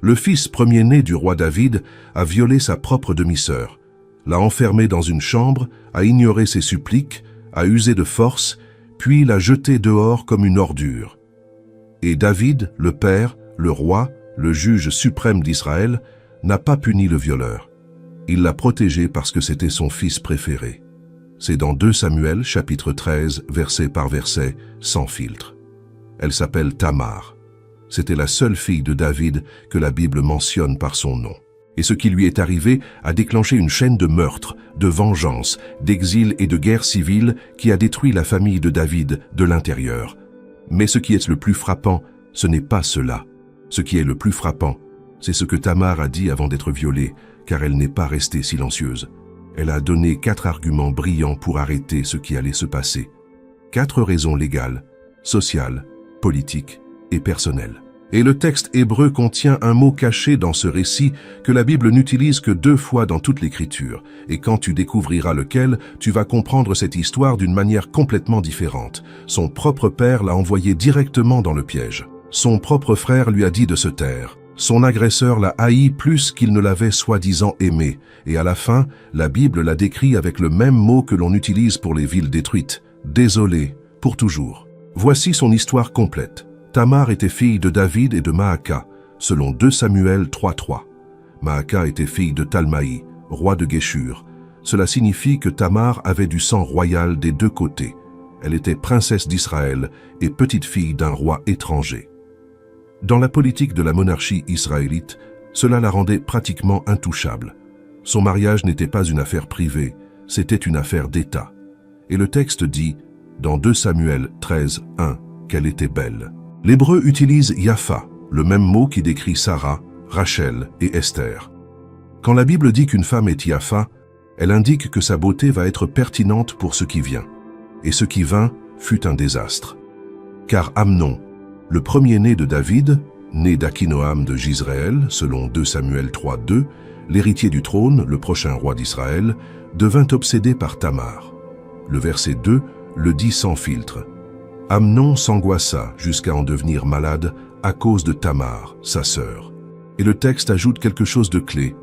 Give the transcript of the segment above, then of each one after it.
Le fils premier-né du roi David a violé sa propre demi-sœur, l'a enfermée dans une chambre, a ignoré ses suppliques, a usé de force, puis l'a jetée dehors comme une ordure. Et David, le père, le roi, le juge suprême d'Israël, n'a pas puni le violeur. Il l'a protégé parce que c'était son fils préféré. C'est dans 2 Samuel, chapitre 13, verset par verset, sans filtre. Elle s'appelle Tamar. C'était la seule fille de David que la Bible mentionne par son nom. Et ce qui lui est arrivé a déclenché une chaîne de meurtres, de vengeance, d'exil et de guerre civile qui a détruit la famille de David de l'intérieur. Mais ce qui est le plus frappant, ce n'est pas cela. Ce qui est le plus frappant, c'est ce que Tamar a dit avant d'être violée, car elle n'est pas restée silencieuse. Elle a donné 4 arguments brillants pour arrêter ce qui allait se passer. 4 raisons légales, sociales, politiques et personnelles. Et le texte hébreu contient un mot caché dans ce récit que la Bible n'utilise que 2 fois dans toute l'Écriture. Et quand tu découvriras lequel, tu vas comprendre cette histoire d'une manière complètement différente. Son propre père l'a envoyé directement dans le piège. Son propre frère lui a dit de se taire. Son agresseur l'a haï plus qu'il ne l'avait soi-disant aimé. Et à la fin, la Bible l'a décrit avec le même mot que l'on utilise pour les villes détruites. Désolé, pour toujours. Voici son histoire complète. Tamar était fille de David et de Maaka, selon 2 Samuel 3.3. Maaka était fille de Talmaï, roi de Géshur. Cela signifie que Tamar avait du sang royal des 2 côtés. Elle était princesse d'Israël et petite-fille d'un roi étranger. Dans la politique de la monarchie israélite, cela la rendait pratiquement intouchable. Son mariage n'était pas une affaire privée, c'était une affaire d'État. Et le texte dit, dans 2 Samuel 13.1, qu'elle était belle. L'hébreu utilise Yafa, le même mot qui décrit Sarah, Rachel et Esther. Quand la Bible dit qu'une femme est Yafa, elle indique que sa beauté va être pertinente pour ce qui vient. Et ce qui vint fut un désastre. Car Amnon, le premier-né de David, né d'Akinoam de Jizréel, selon 2 Samuel 3.2, l'héritier du trône, le prochain roi d'Israël, devint obsédé par Tamar. Le verset 2 le dit sans filtre. Amnon s'angoissa jusqu'à en devenir malade à cause de Tamar, sa sœur. Et le texte ajoute quelque chose de clé.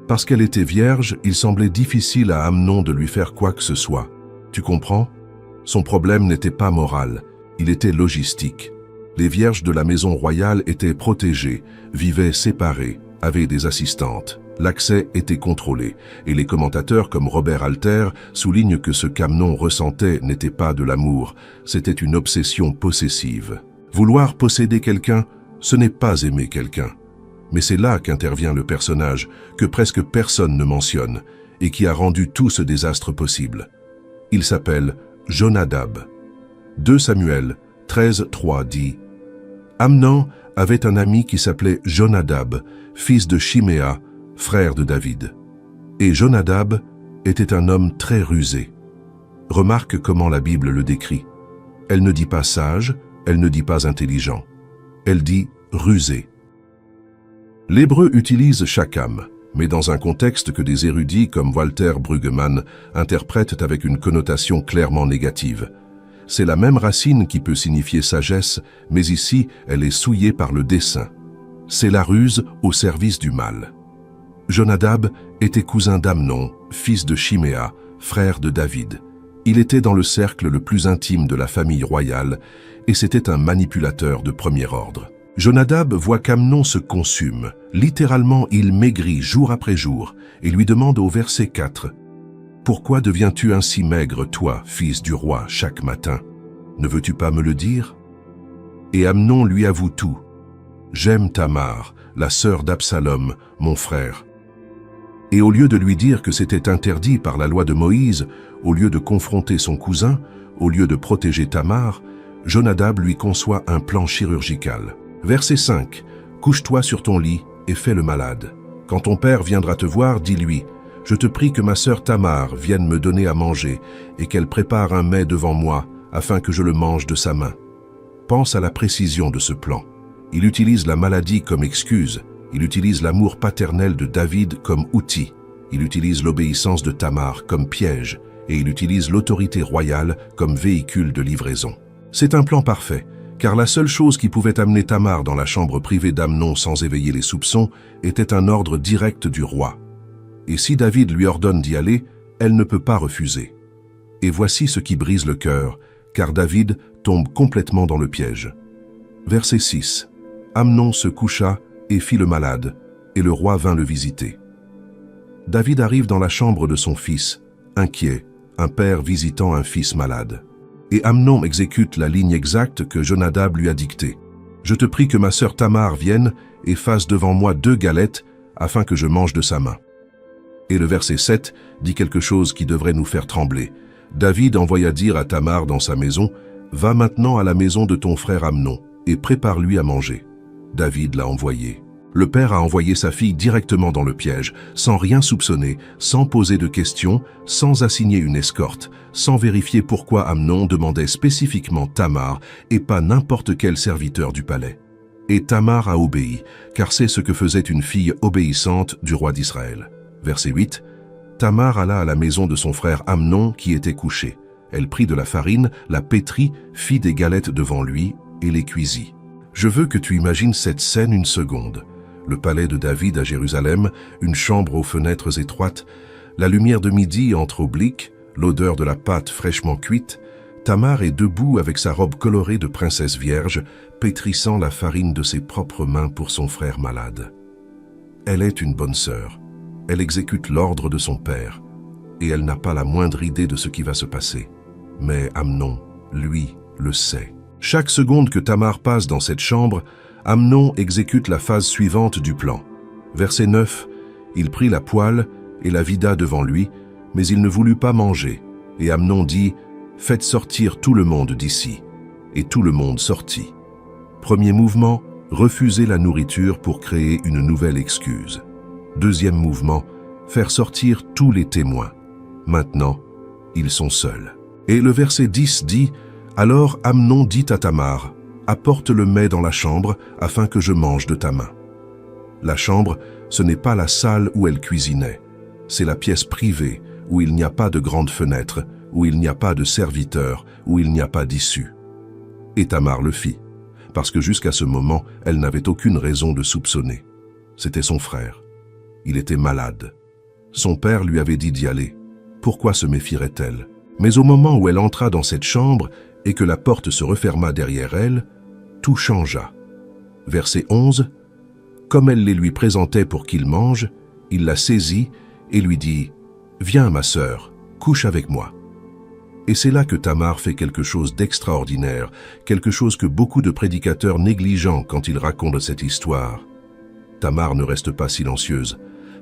Parce qu'elle était vierge, il semblait difficile à Amnon de lui faire quoi que ce soit. Tu comprends? Son problème n'était pas moral, il était logistique. Les vierges de la maison royale étaient protégées, vivaient séparées, avaient des assistantes. L'accès était contrôlé, et les commentateurs comme Robert Alter soulignent que ce qu'Amnon ressentait n'était pas de l'amour, c'était une obsession possessive. Vouloir posséder quelqu'un, ce n'est pas aimer quelqu'un. Mais c'est là qu'intervient le personnage que presque personne ne mentionne, et qui a rendu tout ce désastre possible. Il s'appelle Jonadab. 2 Samuel 13.3 dit « Amnon avait un ami qui s'appelait Jonadab, fils de Chiméa, frère de David. Et Jonadab était un homme très rusé. » Remarque comment la Bible le décrit. Elle ne dit pas sage, elle ne dit pas intelligent. Elle dit rusé. L'hébreu utilise shakam, mais dans un contexte que des érudits comme Walter Brueggemann interprètent avec une connotation clairement négative. C'est la même racine qui peut signifier sagesse, mais ici, elle est souillée par le dessein. C'est la ruse au service du mal. Jonadab était cousin d'Amnon, fils de Chiméa, frère de David. Il était dans le cercle le plus intime de la famille royale et c'était un manipulateur de premier ordre. Jonadab voit qu'Amnon se consume. Littéralement, il maigrit jour après jour et lui demande au verset 4 « Pourquoi deviens-tu ainsi maigre, toi, fils du roi, chaque matin? Ne veux-tu pas me le dire ?» Et Amnon lui avoue tout. « J'aime Tamar, la sœur d'Absalom, mon frère. » Et au lieu de lui dire que c'était interdit par la loi de Moïse, au lieu de confronter son cousin, au lieu de protéger Tamar, Jonadab lui conçoit un plan chirurgical. Verset 5. « Couche-toi sur ton lit et fais le malade. Quand ton père viendra te voir, dis-lui, « Je te prie que ma sœur Tamar vienne me donner à manger et qu'elle prépare un mets devant moi afin que je le mange de sa main. » Pense à la précision de ce plan. Il utilise la maladie comme excuse. Il utilise l'amour paternel de David comme outil. Il utilise l'obéissance de Tamar comme piège. Et il utilise l'autorité royale comme véhicule de livraison. C'est un plan parfait, car la seule chose qui pouvait amener Tamar dans la chambre privée d'Amnon sans éveiller les soupçons était un ordre direct du roi. Et si David lui ordonne d'y aller, elle ne peut pas refuser. Et voici ce qui brise le cœur, car David tombe complètement dans le piège. Verset 6. Amnon se coucha et fit le malade, et le roi vint le visiter. David arrive dans la chambre de son fils, inquiet, un père visitant un fils malade. Et Amnon exécute la ligne exacte que Jonadab lui a dictée. « Je te prie que ma sœur Tamar vienne et fasse devant moi 2 galettes afin que je mange de sa main. » Et le verset 7 dit quelque chose qui devrait nous faire trembler. David envoya dire à Tamar dans sa maison, « Va maintenant à la maison de ton frère Amnon et prépare-lui à manger. » David l'a envoyé. Le père a envoyé sa fille directement dans le piège, sans rien soupçonner, sans poser de questions, sans assigner une escorte, sans vérifier pourquoi Amnon demandait spécifiquement Tamar et pas n'importe quel serviteur du palais. Et Tamar a obéi, car c'est ce que faisait une fille obéissante du roi d'Israël. Verset 8. Tamar alla à la maison de son frère Amnon qui était couché. Elle prit de la farine, la pétrit, fit des galettes devant lui et les cuisit. Je veux que tu imagines cette scène une seconde. Le palais de David à Jérusalem, une chambre aux fenêtres étroites, la lumière de midi entre obliques, l'odeur de la pâte fraîchement cuite. Tamar est debout avec sa robe colorée de princesse vierge, pétrissant la farine de ses propres mains pour son frère malade. Elle est une bonne sœur. Elle exécute l'ordre de son père, et elle n'a pas la moindre idée de ce qui va se passer. Mais Amnon, lui, le sait. Chaque seconde que Tamar passe dans cette chambre, Amnon exécute la phase suivante du plan. Verset 9, il prit la poêle et la vida devant lui, mais il ne voulut pas manger. Et Amnon dit, « Faites sortir tout le monde d'ici. » Et tout le monde sortit. Premier mouvement, refuser la nourriture pour créer une nouvelle excuse. Deuxième mouvement, faire sortir tous les témoins. Maintenant, ils sont seuls. Et le verset 10 dit, « Alors Amnon dit à Tamar, « Apporte le mets dans la chambre, afin que je mange de ta main. » La chambre, ce n'est pas la salle où elle cuisinait. C'est la pièce privée, où il n'y a pas de grande fenêtre, où il n'y a pas de serviteur, où il n'y a pas d'issue. Et Tamar le fit, parce que jusqu'à ce moment, elle n'avait aucune raison de soupçonner. C'était son frère. Il était malade. Son père lui avait dit d'y aller. Pourquoi se méfierait-elle? Mais au moment où elle entra dans cette chambre et que la porte se referma derrière elle, tout changea. Verset 11, « Comme elle les lui présentait pour qu'il mange, il la saisit et lui dit, « Viens, ma sœur, couche avec moi. » Et c'est là que Tamar fait quelque chose d'extraordinaire, quelque chose que beaucoup de prédicateurs négligent quand ils racontent cette histoire. Tamar ne reste pas silencieuse.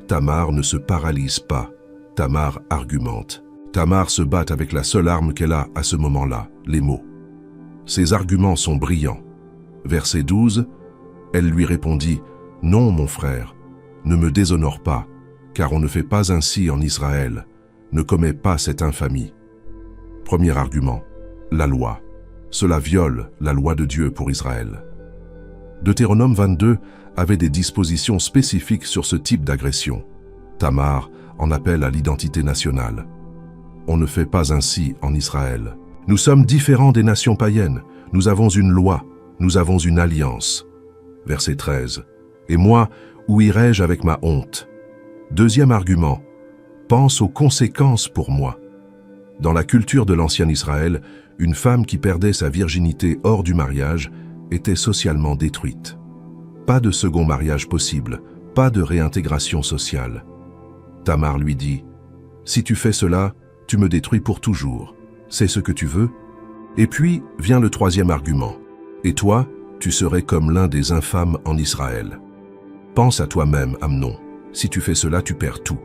Tamar ne se paralyse pas. Tamar argumente. Tamar se bat avec la seule arme qu'elle a à ce moment-là, les mots. Ses arguments sont brillants. Verset 12, elle lui répondit, « Non, mon frère, ne me déshonore pas, car on ne fait pas ainsi en Israël. Ne commets pas cette infamie. » Premier argument, la loi. Cela viole la loi de Dieu pour Israël. Deutéronome 22 avait des dispositions spécifiques sur ce type d'agression. Tamar en appelle à l'identité nationale. On ne fait pas ainsi en Israël. Nous sommes différents des nations païennes. Nous avons une loi, nous avons une alliance. Verset 13. Et moi, où irai-je avec ma honte? Deuxième argument, pense aux conséquences pour moi. Dans la culture de l'ancien Israël, une femme qui perdait sa virginité hors du mariage était socialement détruite. Pas de second mariage possible, pas de réintégration sociale. Tamar lui dit, « Si tu fais cela, tu me détruis pour toujours. C'est ce que tu veux ?» Et puis vient le troisième argument. « Et toi, tu serais comme l'un des infâmes en Israël. » Pense à toi-même, Amnon. Si tu fais cela, tu perds tout.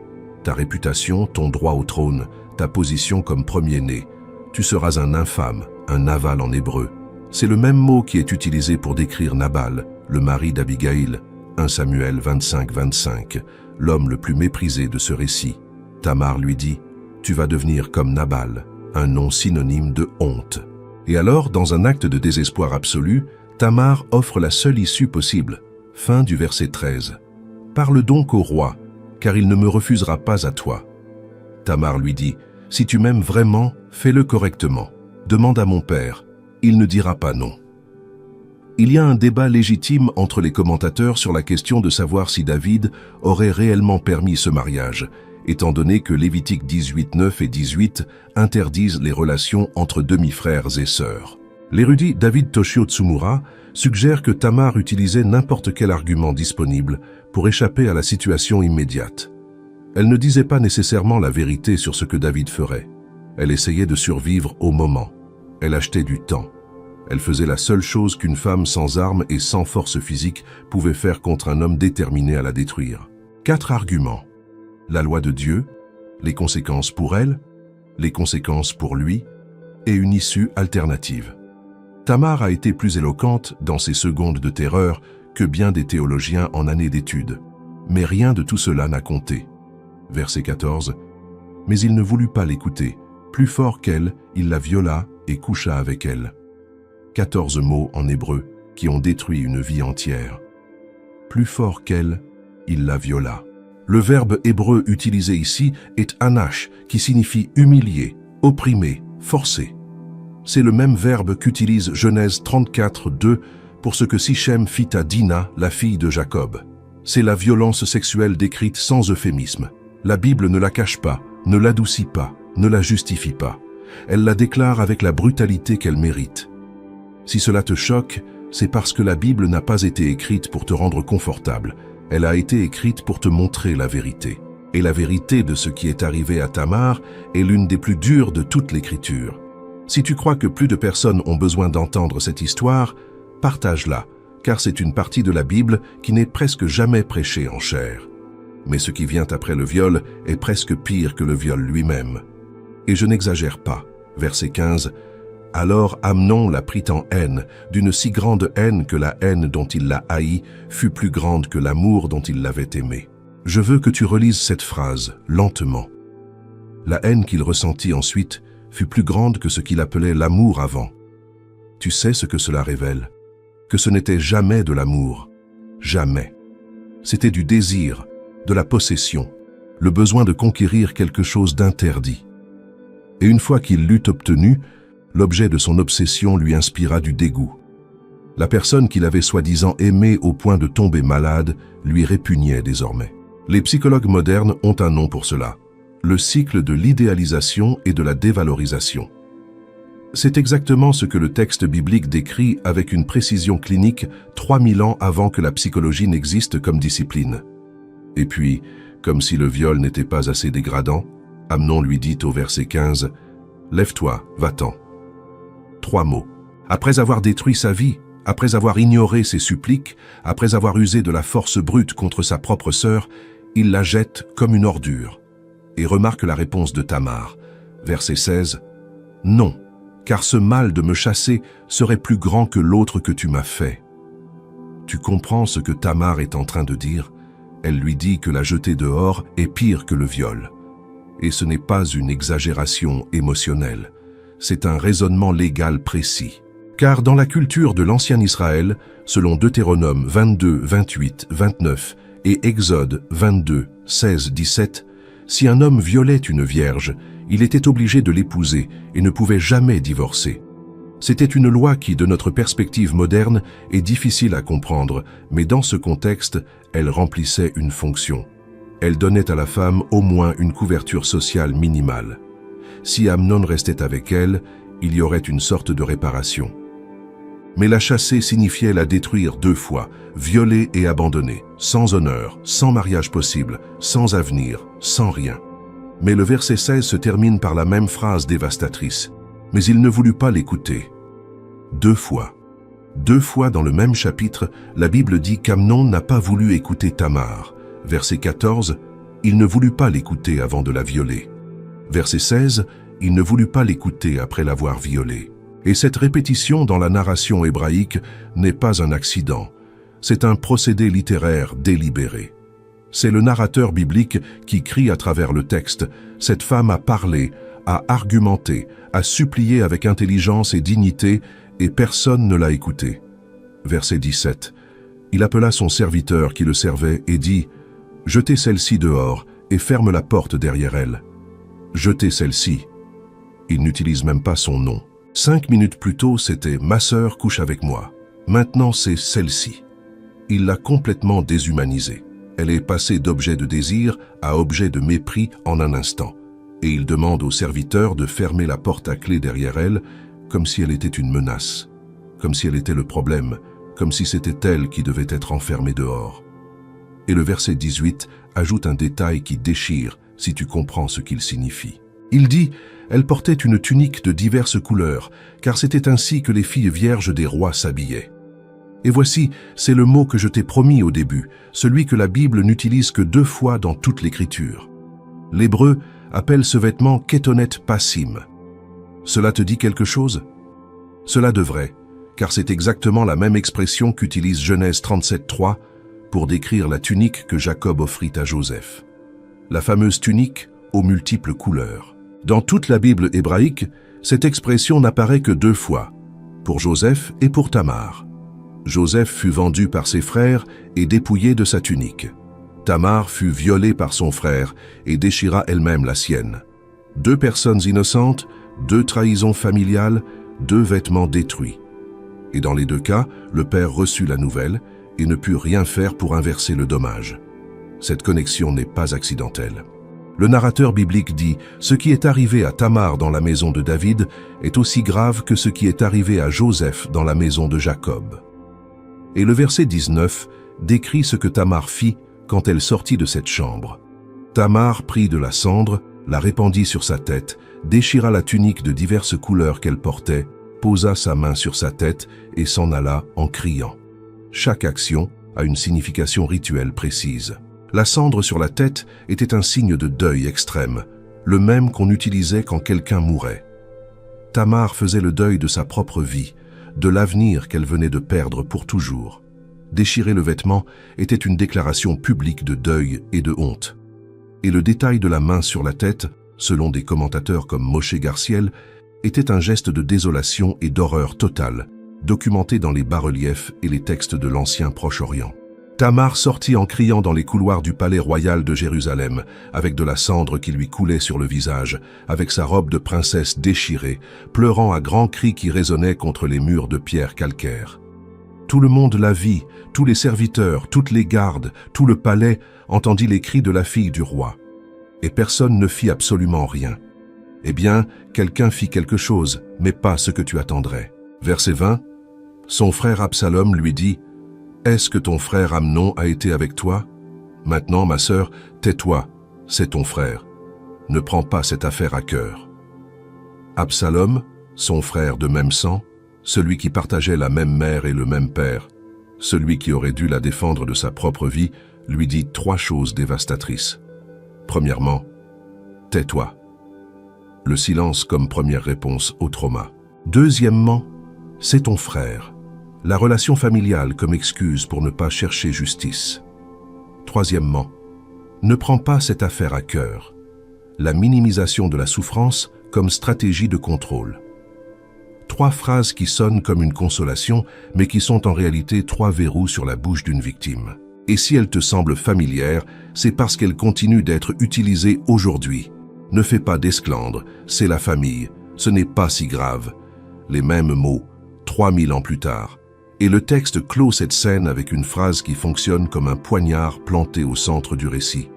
Ta réputation, ton droit au trône, ta position comme premier-né. Tu seras un infâme, un Naval en hébreu. C'est le même mot qui est utilisé pour décrire Nabal, le mari d'Abigaïl, 1 Samuel 25-25, l'homme le plus méprisé de ce récit. Tamar lui dit, « Tu vas devenir comme Nabal, un nom synonyme de honte. » Et alors, dans un acte de désespoir absolu, Tamar offre la seule issue possible. Fin du verset 13. « Parle donc au roi, car il ne me refusera pas à toi. » Tamar lui dit, « Si tu m'aimes vraiment, fais-le correctement. Demande à mon père, il ne dira pas non. » Il y a un débat légitime entre les commentateurs sur la question de savoir si David aurait réellement permis ce mariage, étant donné que Lévitique 18, 9 et 18 interdisent les relations entre demi-frères et sœurs. L'érudit David Toshio Tsumura suggère que Tamar utilisait n'importe quel argument disponible pour échapper à la situation immédiate. Elle ne disait pas nécessairement la vérité sur ce que David ferait. Elle essayait de survivre au moment. Elle achetait du temps. Elle faisait la seule chose qu'une femme sans armes et sans force physique pouvait faire contre un homme déterminé à la détruire. 4 arguments. La loi de Dieu, les conséquences pour elle, les conséquences pour lui, et une issue alternative. Tamar a été plus éloquente dans ses secondes de terreur que bien des théologiens en années d'études. Mais rien de tout cela n'a compté. Verset 14. Mais il ne voulut pas l'écouter. Plus fort qu'elle, il la viola et coucha avec elle. 14 mots en hébreu qui ont détruit une vie entière. Plus fort qu'elle, il la viola. Le verbe hébreu utilisé ici est anash, qui signifie humilier, opprimer, forcer. C'est le même verbe qu'utilise Genèse 34, 2 pour ce que Sichem fit à Dina, la fille de Jacob. C'est la violence sexuelle décrite sans euphémisme. La Bible ne la cache pas, ne l'adoucit pas, ne la justifie pas. Elle la déclare avec la brutalité qu'elle mérite. Si cela te choque, c'est parce que la Bible n'a pas été écrite pour te rendre confortable. Elle a été écrite pour te montrer la vérité. Et la vérité de ce qui est arrivé à Tamar est l'une des plus dures de toute l'Écriture. Si tu crois que plus de personnes ont besoin d'entendre cette histoire, partage-la, car c'est une partie de la Bible qui n'est presque jamais prêchée en chair. Mais ce qui vient après le viol est presque pire que le viol lui-même. Et je n'exagère pas. Verset 15. Alors Amnon la prit en haine, d'une si grande haine que la haine dont il l'a haï fut plus grande que l'amour dont il l'avait aimé. Je veux que tu relises cette phrase, lentement. La haine qu'il ressentit ensuite fut plus grande que ce qu'il appelait l'amour avant. Tu sais ce que cela révèle? Que ce n'était jamais de l'amour. Jamais. C'était du désir, de la possession, le besoin de conquérir quelque chose d'interdit. Et une fois qu'il l'eut obtenu, l'objet de son obsession lui inspira du dégoût. La personne qu'il avait soi-disant aimée au point de tomber malade lui répugnait désormais. Les psychologues modernes ont un nom pour cela, le cycle de l'idéalisation et de la dévalorisation. C'est exactement ce que le texte biblique décrit avec une précision clinique 3000 ans avant que la psychologie n'existe comme discipline. Et puis, comme si le viol n'était pas assez dégradant, Amnon lui dit au verset 15 « Lève-toi, va-t'en ». 3 mots. Après avoir détruit sa vie, après avoir ignoré ses suppliques, après avoir usé de la force brute contre sa propre sœur, il la jette comme une ordure. Et remarque la réponse de Tamar. Verset 16. « Non, car ce mal de me chasser serait plus grand que l'autre que tu m'as fait. » Tu comprends ce que Tamar est en train de dire? Elle lui dit que la jeter dehors est pire que le viol. Et ce n'est pas une exagération émotionnelle. C'est un raisonnement légal précis. Car dans la culture de l'ancien Israël, selon Deutéronome 22, 28, 29 et Exode 22, 16, 17, si un homme violait une vierge, il était obligé de l'épouser et ne pouvait jamais divorcer. C'était une loi qui, de notre perspective moderne, est difficile à comprendre, mais dans ce contexte, elle remplissait une fonction. Elle donnait à la femme au moins une couverture sociale minimale. Si Amnon restait avec elle, il y aurait une sorte de réparation. Mais la chasser signifiait la détruire 2 fois, violer et abandonner, sans honneur, sans mariage possible, sans avenir, sans rien. Mais le verset 16 se termine par la même phrase dévastatrice. Mais il ne voulut pas l'écouter. 2 fois. 2 fois dans le même chapitre, la Bible dit qu'Amnon n'a pas voulu écouter Tamar. Verset 14, il ne voulut pas l'écouter avant de la violer. Verset 16, il ne voulut pas l'écouter après l'avoir violée. Et cette répétition dans la narration hébraïque n'est pas un accident. C'est un procédé littéraire délibéré. C'est le narrateur biblique qui crie à travers le texte « Cette femme a parlé, a argumenté, a supplié avec intelligence et dignité, et personne ne l'a écouté. » Verset 17. Il appela son serviteur qui le servait et dit « Jetez celle-ci dehors et ferme la porte derrière elle. » Jetez celle-ci. Il n'utilise même pas son nom. 5 minutes plus tôt, c'était « Ma sœur couche avec moi ». Maintenant c'est celle-ci. Il l'a complètement déshumanisée. Elle est passée d'objet de désir à objet de mépris en un instant. Et il demande au serviteur de fermer la porte à clé derrière elle, comme si elle était une menace, comme si elle était le problème, comme si c'était elle qui devait être enfermée dehors. Et le verset 18 ajoute un détail qui déchire si tu comprends ce qu'il signifie. Il dit « Elle portait une tunique de diverses couleurs, car c'était ainsi que les filles vierges des rois s'habillaient. » Et voici, c'est le mot que je t'ai promis au début, celui que la Bible n'utilise que 2 fois dans toute l'Écriture. L'hébreu appelle ce vêtement Ketonet Passim. Cela te dit quelque chose? Cela devrait, car c'est exactement la même expression qu'utilise Genèse 37:3 pour décrire la tunique que Jacob offrit à Joseph. La fameuse tunique aux multiples couleurs. Dans toute la Bible hébraïque, cette expression n'apparaît que 2 fois, pour Joseph et pour Tamar. Joseph fut vendu par ses frères et dépouillé de sa tunique. Tamar fut violée par son frère et déchira elle-même la sienne. 2 personnes innocentes, 2 trahisons familiales, 2 vêtements détruits. Et dans les 2 cas, le père reçut la nouvelle et ne put rien faire pour inverser le dommage. Cette connexion n'est pas accidentelle. Le narrateur biblique dit « Ce qui est arrivé à Tamar dans la maison de David est aussi grave que ce qui est arrivé à Joseph dans la maison de Jacob. » Et le verset 19 décrit ce que Tamar fit quand elle sortit de cette chambre. Tamar prit de la cendre, la répandit sur sa tête, déchira la tunique de diverses couleurs qu'elle portait, posa sa main sur sa tête et s'en alla en criant. Chaque action a une signification rituelle précise. La cendre sur la tête était un signe de deuil extrême, le même qu'on utilisait quand quelqu'un mourait. Tamar faisait le deuil de sa propre vie, de l'avenir qu'elle venait de perdre pour toujours. Déchirer le vêtement était une déclaration publique de deuil et de honte. Et le détail de la main sur la tête, selon des commentateurs comme Moshe Garciel, était un geste de désolation et d'horreur totale, documenté dans les bas-reliefs et les textes de l'ancien Proche-Orient. Tamar sortit en criant dans les couloirs du palais royal de Jérusalem, avec de la cendre qui lui coulait sur le visage, avec sa robe de princesse déchirée, pleurant à grands cris qui résonnaient contre les murs de pierre calcaire. Tout le monde la vit, tous les serviteurs, toutes les gardes, tout le palais entendit les cris de la fille du roi. Et personne ne fit absolument rien. Eh bien, quelqu'un fit quelque chose, mais pas ce que tu attendrais. Verset 20, son frère Absalom lui dit « Est-ce que ton frère Amnon a été avec toi? Maintenant, ma sœur, tais-toi, c'est ton frère. Ne prends pas cette affaire à cœur. » Absalom, son frère de même sang, celui qui partageait la même mère et le même père, celui qui aurait dû la défendre de sa propre vie, lui dit 3 choses dévastatrices. Premièrement, « Tais-toi ». Le silence comme première réponse au trauma. Deuxièmement, « C'est ton frère ». La relation familiale comme excuse pour ne pas chercher justice. Troisièmement, ne prends pas cette affaire à cœur. La minimisation de la souffrance comme stratégie de contrôle. 3 phrases qui sonnent comme une consolation, mais qui sont en réalité 3 verrous sur la bouche d'une victime. Et si elles te semblent familières, c'est parce qu'elles continuent d'être utilisées aujourd'hui. Ne fais pas d'esclandre, c'est la famille, ce n'est pas si grave. Les mêmes mots, 3000 ans plus tard. Et le texte clôt cette scène avec une phrase qui fonctionne comme un poignard planté au centre du récit.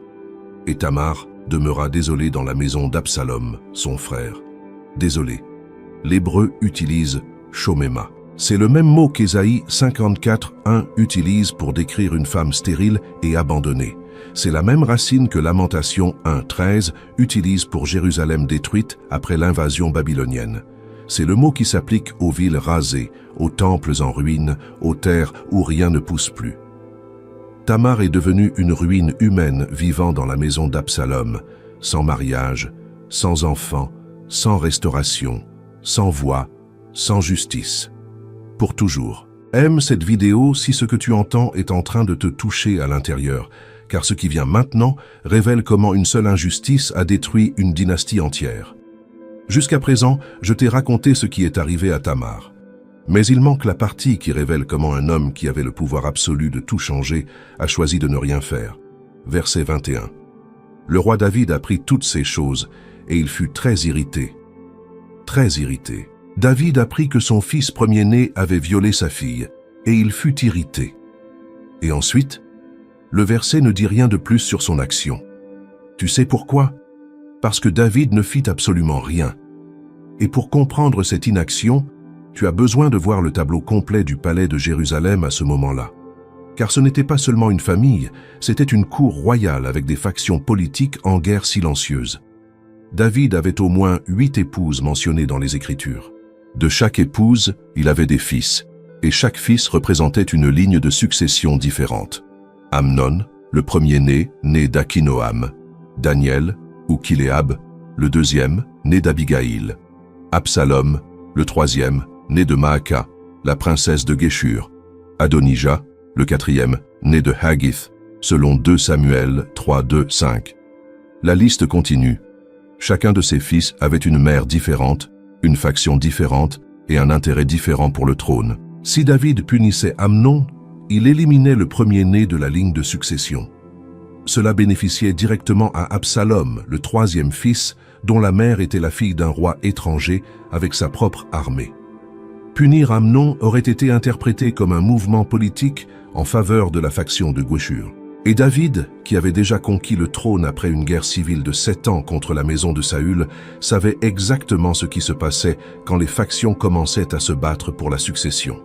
Et Tamar demeura désolée dans la maison d'Absalom, son frère. Désolé. L'hébreu utilise « shomema ». C'est le même mot qu'Ésaïe 54:1 utilise pour décrire une femme stérile et abandonnée. C'est la même racine que Lamentation 1:13 utilise pour Jérusalem détruite après l'invasion babylonienne. C'est le mot qui s'applique aux villes rasées, aux temples en ruine, aux terres où rien ne pousse plus. Tamar est devenue une ruine humaine vivant dans la maison d'Absalom, sans mariage, sans enfant, sans restauration, sans voix, sans justice. Pour toujours. Aime cette vidéo si ce que tu entends est en train de te toucher à l'intérieur, car ce qui vient maintenant révèle comment une seule injustice a détruit une dynastie entière. Jusqu'à présent, je t'ai raconté ce qui est arrivé à Tamar. Mais il manque la partie qui révèle comment un homme qui avait le pouvoir absolu de tout changer a choisi de ne rien faire. Verset 21. Le roi David apprit toutes ces choses et il fut très irrité. Très irrité. David apprit que son fils premier-né avait violé sa fille. et il fut irrité. Et ensuite, le verset ne dit rien de plus sur son action. Tu sais pourquoi? Parce que David ne fit absolument rien. Et pour comprendre cette inaction, tu as besoin de voir le tableau complet du palais de Jérusalem à ce moment-là. Car ce n'était pas seulement une famille, c'était une cour royale avec des factions politiques en guerre silencieuse. David avait au moins 8 épouses mentionnées dans les Écritures. De chaque épouse, il avait des fils, et chaque fils représentait une ligne de succession différente. Amnon, le premier-né, né d'Akinoam. Daniel, ou Kiléab, le deuxième, né d'Abigaïl. Absalom, le troisième, né de Maaka, la princesse de Géshur. Adonijah, le quatrième, né de Haggith, selon 2 Samuel 3, 2, 5. La liste continue. Chacun de ses fils avait une mère différente, une faction différente et un intérêt différent pour le trône. Si David punissait Amnon, il éliminait le premier-né de la ligne de succession. Cela bénéficiait directement à Absalom, le troisième fils, dont la mère était la fille d'un roi étranger avec sa propre armée. Punir Amnon aurait été interprété comme un mouvement politique en faveur de la faction de Géshur. Et David, qui avait déjà conquis le trône après une guerre civile de 7 ans contre la maison de Saül, savait exactement ce qui se passait quand les factions commençaient à se battre pour la succession.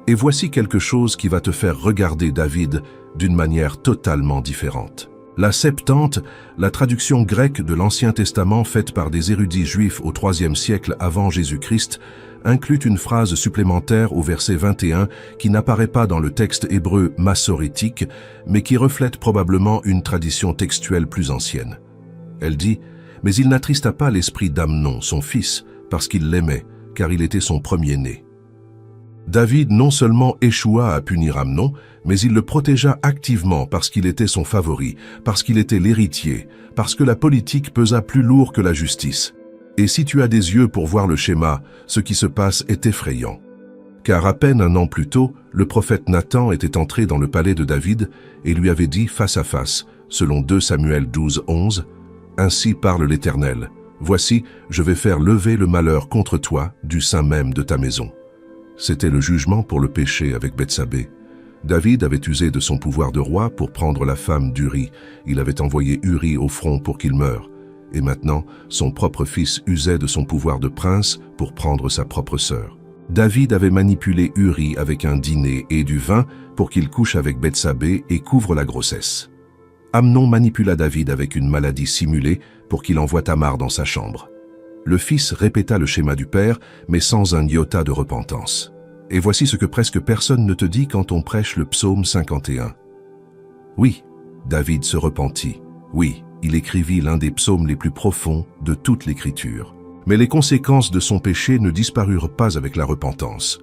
Et voici quelque chose qui va te faire regarder David d'une manière totalement différente. La Septante, la traduction grecque de l'Ancien Testament faite par des érudits juifs au IIIe siècle avant Jésus-Christ, inclut une phrase supplémentaire au verset 21 qui n'apparaît pas dans le texte hébreu massorétique, mais qui reflète probablement une tradition textuelle plus ancienne. Elle dit « Mais il n'attrista pas l'esprit d'Amnon, son fils, parce qu'il l'aimait, car il était son premier-né. » David non seulement échoua à punir Amnon, mais il le protégea activement parce qu'il était son favori, parce qu'il était l'héritier, parce que la politique pesa plus lourd que la justice. Et si tu as des yeux pour voir le schéma, ce qui se passe est effrayant. Car à peine un an plus tôt, le prophète Nathan était entré dans le palais de David et lui avait dit face à face, selon 2 Samuel 12, 11, « Ainsi parle l'Éternel, voici, je vais faire lever le malheur contre toi du sein même de ta maison. » C'était le jugement pour le péché avec Bethsabée. David avait usé de son pouvoir de roi pour prendre la femme d'Uri. Il avait envoyé Uri au front pour qu'il meure. Et maintenant, son propre fils usait de son pouvoir de prince pour prendre sa propre sœur. David avait manipulé Uri avec un dîner et du vin pour qu'il couche avec Bethsabée et couvre la grossesse. Amnon manipula David avec une maladie simulée pour qu'il envoie Tamar dans sa chambre. Le fils répéta le schéma du père, mais sans un iota de repentance. Et voici ce que presque personne ne te dit quand on prêche le psaume 51. Oui, David se repentit. Oui, il écrivit l'un des psaumes les plus profonds de toute l'Écriture. Mais les conséquences de son péché ne disparurent pas avec la repentance.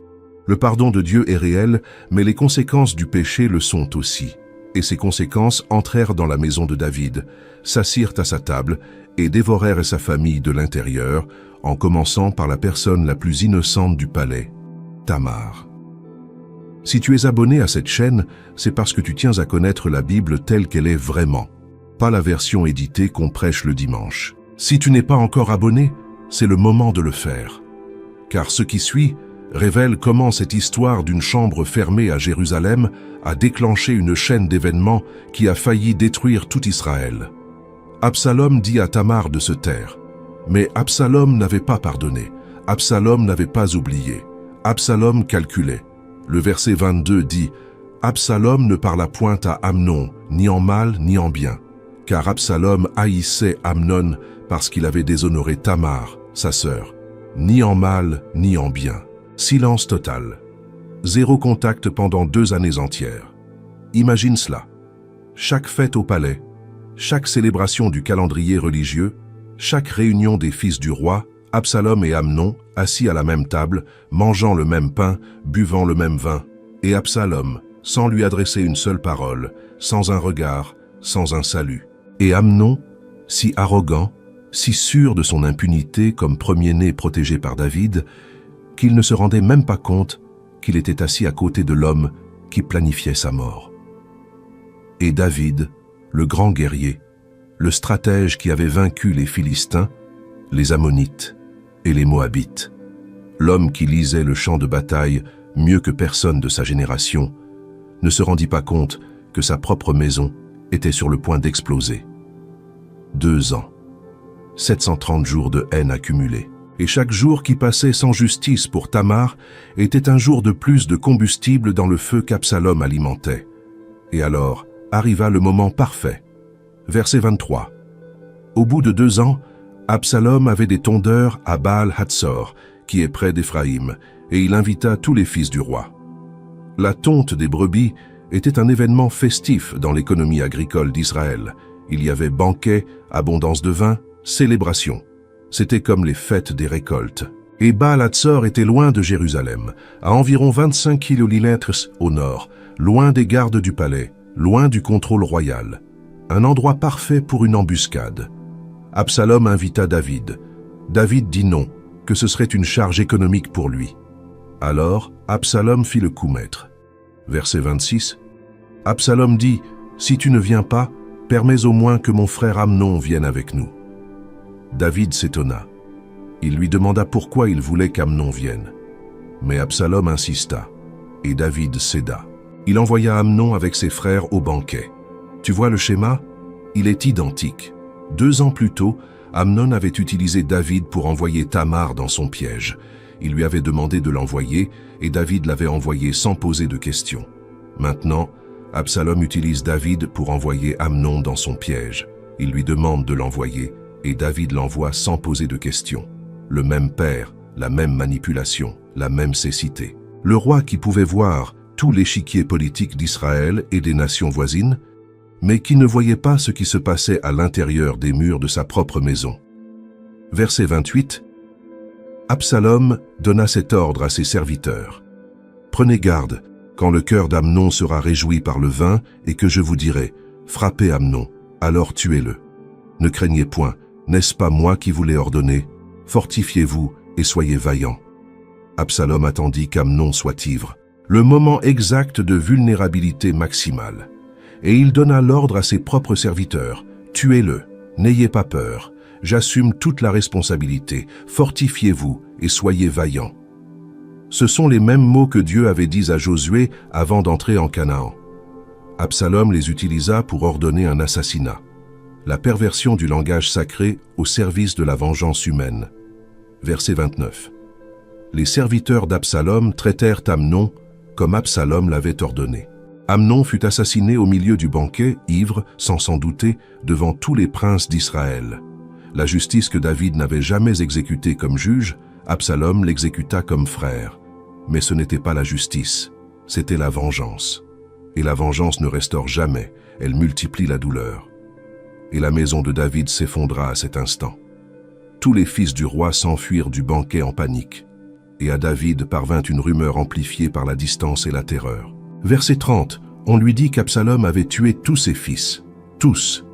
Le pardon de Dieu est réel, mais les conséquences du péché le sont aussi. Et ces conséquences entrèrent dans la maison de David, s'assirent à sa table et dévorèrent sa famille de l'intérieur, en commençant par la personne la plus innocente du palais, Tamar. Si tu es abonné à cette chaîne, c'est parce que tu tiens à connaître la Bible telle qu'elle est vraiment, pas la version éditée qu'on prêche le dimanche. Si tu n'es pas encore abonné, c'est le moment de le faire. Car ce qui suit révèle comment cette histoire d'une chambre fermée à Jérusalem a déclenché une chaîne d'événements qui a failli détruire tout Israël. Absalom dit à Tamar de se taire. Mais Absalom n'avait pas pardonné. Absalom n'avait pas oublié. Absalom calculait. Le verset 22 dit « Absalom ne parla point à Amnon, ni en mal ni en bien, car Absalom haïssait Amnon parce qu'il avait déshonoré Tamar, sa sœur, ni en mal ni en bien. » Silence total. 0 contact pendant 2 années entières. Imagine cela. Chaque fête au palais, chaque célébration du calendrier religieux, chaque réunion des fils du roi, Absalom et Amnon, assis à la même table, mangeant le même pain, buvant le même vin, et Absalom, sans lui adresser une seule parole, sans un regard, sans un salut. Et Amnon, si arrogant, si sûr de son impunité comme premier-né protégé par David, qu'il ne se rendait même pas compte qu'il était assis à côté de l'homme qui planifiait sa mort. Et David, le grand guerrier, le stratège qui avait vaincu les Philistins, les Ammonites et les Moabites, l'homme qui lisait le champ de bataille mieux que personne de sa génération, ne se rendit pas compte que sa propre maison était sur le point d'exploser. 2 ans, 730 jours de haine accumulés. Et chaque jour qui passait sans justice pour Tamar était un jour de plus de combustible dans le feu qu'Absalom alimentait. Et alors arriva le moment parfait. Verset 23. Au bout de 2 ans, Absalom avait des tondeurs à Baal-Hatzor, qui est près d'Éphraïm, et il invita tous les fils du roi. La tonte des brebis était un événement festif dans l'économie agricole d'Israël. Il y avait banquets, abondance de vin, célébrations. C'était comme les fêtes des récoltes. Et Baal-Hatzor était loin de Jérusalem, à environ 25 kilomètres au nord, loin des gardes du palais, loin du contrôle royal. Un endroit parfait pour une embuscade. Absalom invita David. David dit non, que ce serait une charge économique pour lui. Alors, Absalom fit le coup maître. Verset 26. Absalom dit, « Si tu ne viens pas, permets au moins que mon frère Amnon vienne avec nous. » David s'étonna. Il lui demanda pourquoi il voulait qu'Amnon vienne. Mais Absalom insista, et David céda. Il envoya Amnon avec ses frères au banquet. Tu vois le schéma? Il est identique. 2 ans plus tôt, Amnon avait utilisé David pour envoyer Tamar dans son piège. Il lui avait demandé de l'envoyer, et David l'avait envoyé sans poser de questions. Maintenant, Absalom utilise David pour envoyer Amnon dans son piège. Il lui demande de l'envoyer, et David l'envoie sans poser de questions. Le même père, la même manipulation, la même cécité. Le roi qui pouvait voir tout l'échiquier politique d'Israël et des nations voisines, mais qui ne voyait pas ce qui se passait à l'intérieur des murs de sa propre maison. Verset 28. Absalom donna cet ordre à ses serviteurs. Prenez garde, quand le cœur d'Amnon sera réjoui par le vin, et que je vous dirai, frappez Amnon, alors tuez-le. Ne craignez point, n'est-ce pas moi qui vous l'ai ordonné? Fortifiez-vous et soyez vaillants. Absalom attendit qu'Amnon soit ivre, le moment exact de vulnérabilité maximale. Et il donna l'ordre à ses propres serviteurs, tuez-le, n'ayez pas peur, j'assume toute la responsabilité, fortifiez-vous et soyez vaillants. Ce sont les mêmes mots que Dieu avait dits à Josué avant d'entrer en Canaan. Absalom les utilisa pour ordonner un assassinat. La perversion du langage sacré au service de la vengeance humaine. Verset 29. Les serviteurs d'Absalom traitèrent Amnon comme Absalom l'avait ordonné. Amnon fut assassiné au milieu du banquet, ivre, sans s'en douter, devant tous les princes d'Israël. La justice que David n'avait jamais exécutée comme juge, Absalom l'exécuta comme frère. Mais ce n'était pas la justice, c'était la vengeance. Et la vengeance ne restaure jamais, elle multiplie la douleur. Et la maison de David s'effondra à cet instant. Tous les fils du roi s'enfuirent du banquet en panique. Et à David parvint une rumeur amplifiée par la distance et la terreur. Verset 30, on lui dit qu'Absalom avait tué tous ses fils. Tous.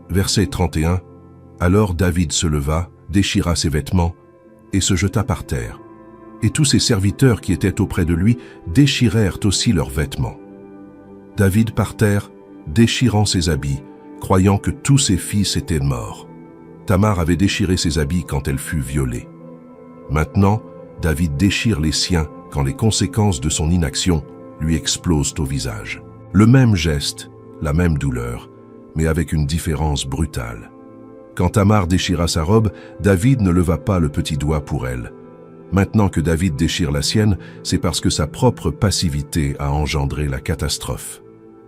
Verset 31, alors David se leva, déchira ses vêtements et se jeta par terre. Et tous ses serviteurs qui étaient auprès de lui déchirèrent aussi leurs vêtements. David par terre, déchirant ses habits, croyant que tous ses fils étaient morts. Tamar avait déchiré ses habits quand elle fut violée. Maintenant, David déchire les siens quand les conséquences de son inaction lui explosent au visage. Le même geste, la même douleur, mais avec une différence brutale. Quand Tamar déchira sa robe, David ne leva pas le petit doigt pour elle. Maintenant que David déchire la sienne, c'est parce que sa propre passivité a engendré la catastrophe.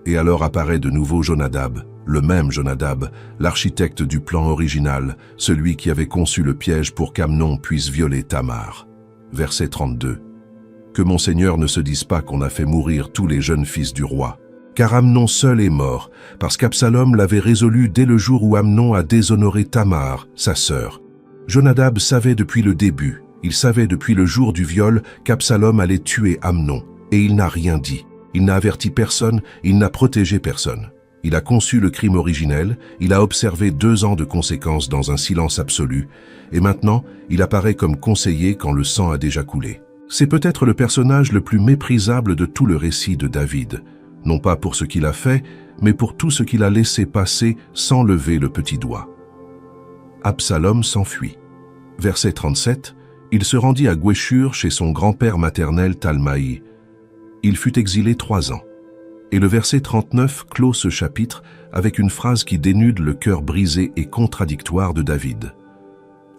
Et alors apparaît de nouveau Jonadab, le même Jonadab, l'architecte du plan original, celui qui avait conçu le piège pour qu'Amnon puisse violer Tamar. Verset 32. Que mon Seigneur ne se dise pas qu'on a fait mourir tous les jeunes fils du roi. Car Amnon seul est mort, parce qu'Absalom l'avait résolu dès le jour où Amnon a déshonoré Tamar, sa sœur. Jonadab savait depuis le début, il savait depuis le jour du viol qu'Absalom allait tuer Amnon, et il n'a rien dit. Il n'a averti personne, il n'a protégé personne. Il a conçu le crime originel, il a observé 2 ans de conséquences dans un silence absolu, et maintenant, il apparaît comme conseiller quand le sang a déjà coulé. C'est peut-être le personnage le plus méprisable de tout le récit de David, non pas pour ce qu'il a fait, mais pour tout ce qu'il a laissé passer sans lever le petit doigt. Absalom s'enfuit. Verset 37, il se rendit à Guéshur chez son grand-père maternel Talmaï, Il fut exilé 3 ans. Et le verset 39 clôt ce chapitre avec une phrase qui dénude le cœur brisé et contradictoire de David.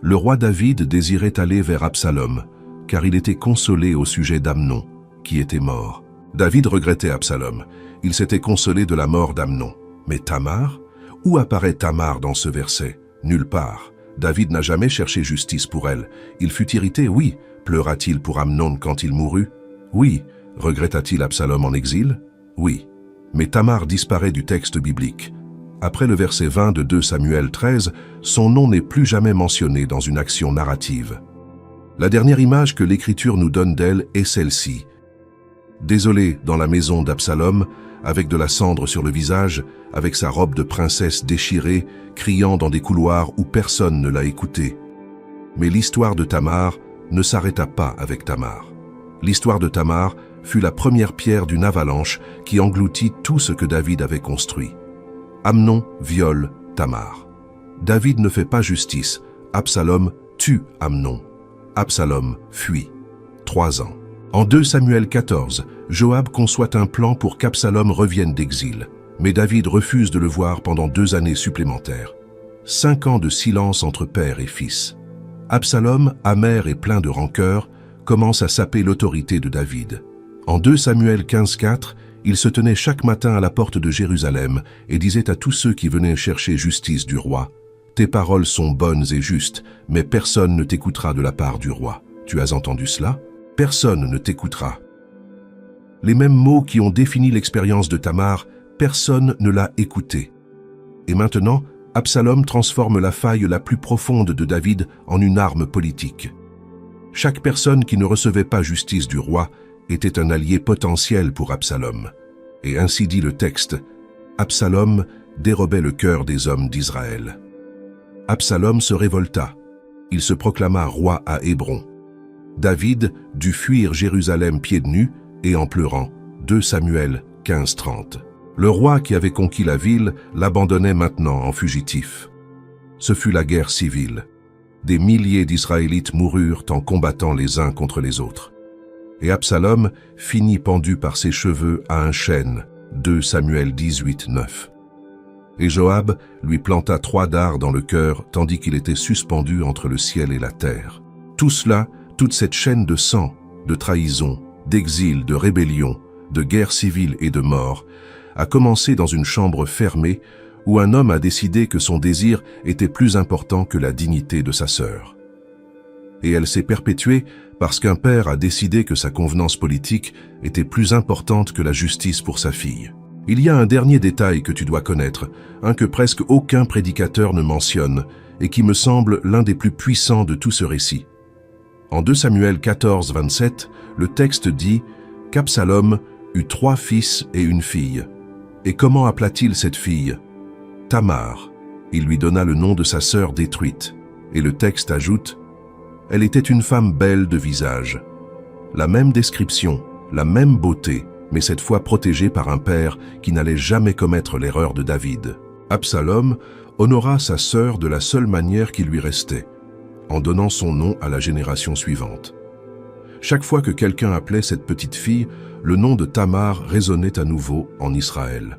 Le roi David désirait aller vers Absalom, car il était consolé au sujet d'Amnon, qui était mort. David regrettait Absalom. Il s'était consolé de la mort d'Amnon. Mais Tamar? Où apparaît Tamar dans ce verset? Nulle part. David n'a jamais cherché justice pour elle. Il fut irrité, oui. Pleura-t-il pour Amnon quand il mourut? Oui. Regretta-t-il Absalom en exil? Oui. Mais Tamar disparaît du texte biblique. Après le verset 20 de 2 Samuel 13, son nom n'est plus jamais mentionné dans une action narrative. La dernière image que l'Écriture nous donne d'elle est celle-ci. Désolée dans la maison d'Absalom, avec de la cendre sur le visage, avec sa robe de princesse déchirée, criant dans des couloirs où personne ne l'a écoutée. Mais l'histoire de Tamar ne s'arrêta pas avec Tamar. L'histoire de Tamar fut la première pierre d'une avalanche qui engloutit tout ce que David avait construit. Amnon viole Tamar. David ne fait pas justice. Absalom tue Amnon. Absalom fuit. 3 ans. En 2 Samuel 14, Joab conçoit un plan pour qu'Absalom revienne d'exil. Mais David refuse de le voir pendant 2 années supplémentaires. 5 ans de silence entre père et fils. Absalom, amer et plein de rancœur, commence à saper l'autorité de David. En 2 Samuel 15:4, il se tenait chaque matin à la porte de Jérusalem et disait à tous ceux qui venaient chercher justice du roi, « Tes paroles sont bonnes et justes, mais personne ne t'écoutera de la part du roi. Tu as entendu cela? Personne ne t'écoutera. » Les mêmes mots qui ont défini l'expérience de Tamar, personne ne l'a écouté. Et maintenant, Absalom transforme la faille la plus profonde de David en une arme politique. Chaque personne qui ne recevait pas justice du roi était un allié potentiel pour Absalom. Et ainsi dit le texte, Absalom dérobait le cœur des hommes d'Israël. Absalom se révolta. Il se proclama roi à Hébron. David dut fuir Jérusalem pieds nus et en pleurant. 2 Samuel 15:30. Le roi qui avait conquis la ville l'abandonnait maintenant en fugitif. Ce fut la guerre civile. Des milliers d'Israélites moururent en combattant les uns contre les autres. Et Absalom finit pendu par ses cheveux à un chêne. 2 Samuel 18:9. Et Joab lui planta 3 dards dans le cœur tandis qu'il était suspendu entre le ciel et la terre. Tout cela, toute cette chaîne de sang, de trahison, d'exil, de rébellion, de guerre civile et de mort, a commencé dans une chambre fermée où un homme a décidé que son désir était plus important que la dignité de sa sœur. Et elle s'est perpétuée parce qu'un père a décidé que sa convenance politique était plus importante que la justice pour sa fille. Il y a un dernier détail que tu dois connaître, un que presque aucun prédicateur ne mentionne et qui me semble l'un des plus puissants de tout ce récit. En 2 Samuel 14:27, le texte dit qu'Absalom eut 3 fils et une fille. Et comment appela-t-il cette fille? Tamar. Il lui donna le nom de sa sœur détruite. Et le texte ajoute, elle était une femme belle de visage. La même description, la même beauté, mais cette fois protégée par un père qui n'allait jamais commettre l'erreur de David. Absalom honora sa sœur de la seule manière qui lui restait, en donnant son nom à la génération suivante. Chaque fois que quelqu'un appelait cette petite fille, le nom de Tamar résonnait à nouveau en Israël.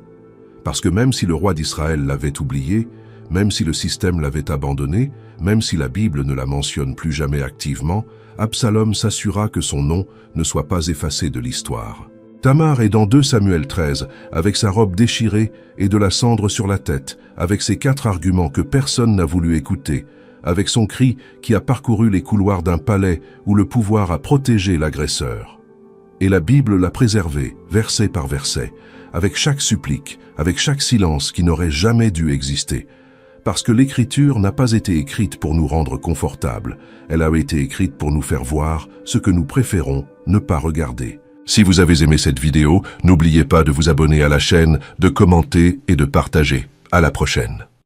Parce que même si le roi d'Israël l'avait oublié, même si le système l'avait abandonné, même si la Bible ne la mentionne plus jamais activement, Absalom s'assura que son nom ne soit pas effacé de l'histoire. Tamar est dans 2 Samuel 13, avec sa robe déchirée et de la cendre sur la tête, avec ses 4 arguments que personne n'a voulu écouter, avec son cri qui a parcouru les couloirs d'un palais où le pouvoir a protégé l'agresseur. Et la Bible l'a préservé, verset par verset, avec chaque supplique, avec chaque silence qui n'aurait jamais dû exister. Parce que l'Écriture n'a pas été écrite pour nous rendre confortables, elle a été écrite pour nous faire voir ce que nous préférons ne pas regarder. Si vous avez aimé cette vidéo, n'oubliez pas de vous abonner à la chaîne, de commenter et de partager. À la prochaine.